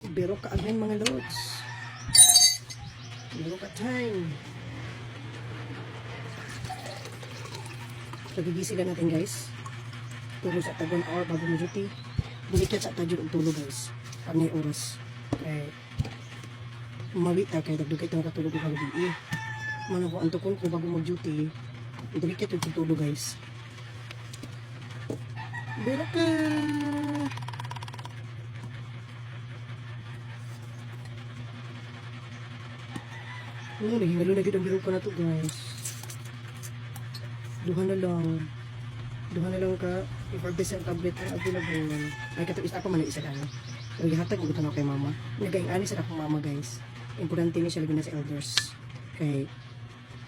Biro ka again mga lods. Biro ka time. Pagigising na natin guys. Tulog sa tagong hour bago mo duty. Bulikat sa tagong ang tulog guys. Pag may oras. Kaya mawit ta kaya dagdugay ito katulog ko kagabi. Mana ko antukon ko bago mag duty. Bulikat yung tulog guys. Biro ka. Nahingalo na gid ang biro ko na to guys. Duha na lang ka effervescent tablet ang available. Ay katong isa pa man isa lang. Pero gihatag ko na kay mama. Nagaing-ani sa akong mama guys. Importante ni siya labi na sa elders. Kay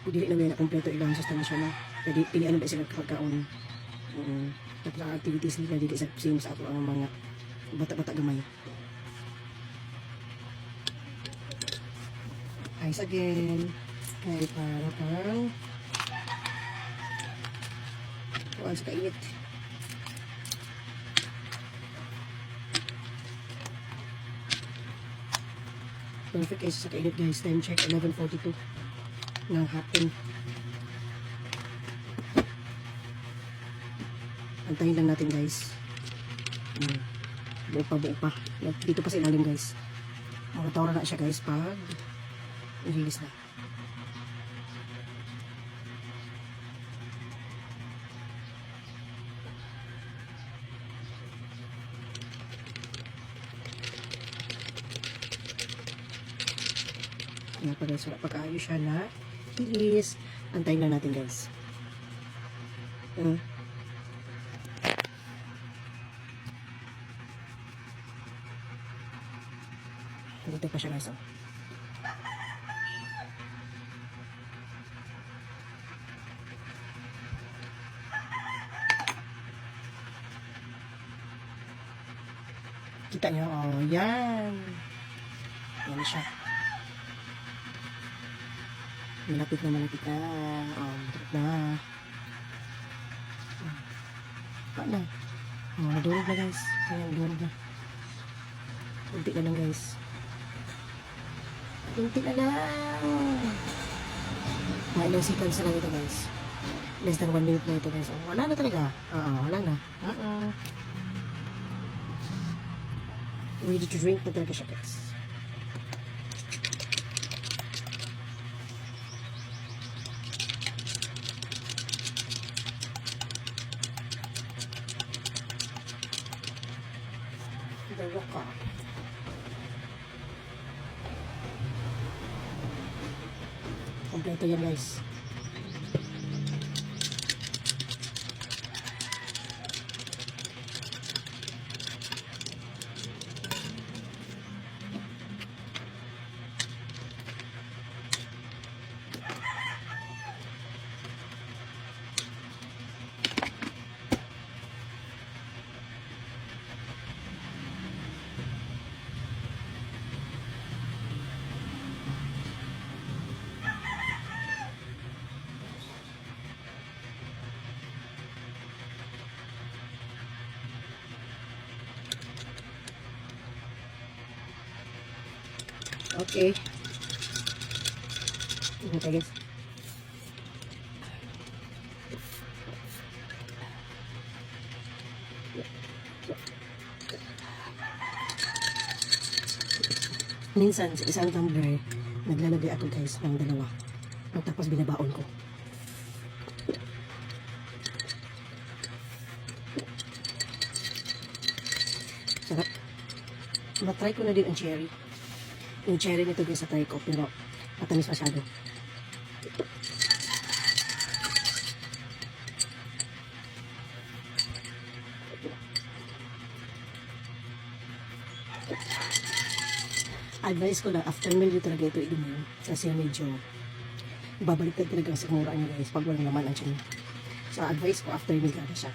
dili na na kompleto ilang sustansya na. Kaya pilian na sila pagkaon. Tapos ang activities nila dili sa same sa ato ang mga bata-bata gamay. Ice again. Kaya para pang kuhaan sa kainit. Perfect guys sa kainit guys. Time check 11:42 ng hapon. Antayin lang natin guys. Buo pa. Dito pa sa ilalim guys. Mga tawra na siya guys pag i-release na. Yan pa guys, wala pa kaayos siya na release. Antayin lang natin guys. Hintay pa siya guys. Kita nyo, oh, yan. Yan siya. Malapit na. Oh, malapit na. Paano? Oh, nadurog na guys. Ayan, nadurog na. Kunti na lang guys. Kunti na lang. Mga ilang seconds na lang ito guys. Less than 1 minute na ito guys. Oh, wala na talaga. Wala na. Ready to drink na talaga siya guys. Dalawa ka. Kompleto yan guys. Okay. Okay guys. Minsan sa isang tumbler, naglalagay ako guys ng dalawa. Tapos binabaon ko. Sarap. Matry ko na din ang cherry. Yung cherry nito guys sa try ko, pero matamis masyado. Advice ko na after meal dito talaga ito inumin kasi medyo babaliktad talaga sa mura niya guys pag walang laman ang tiyan. So advice ko after meal talaga siya.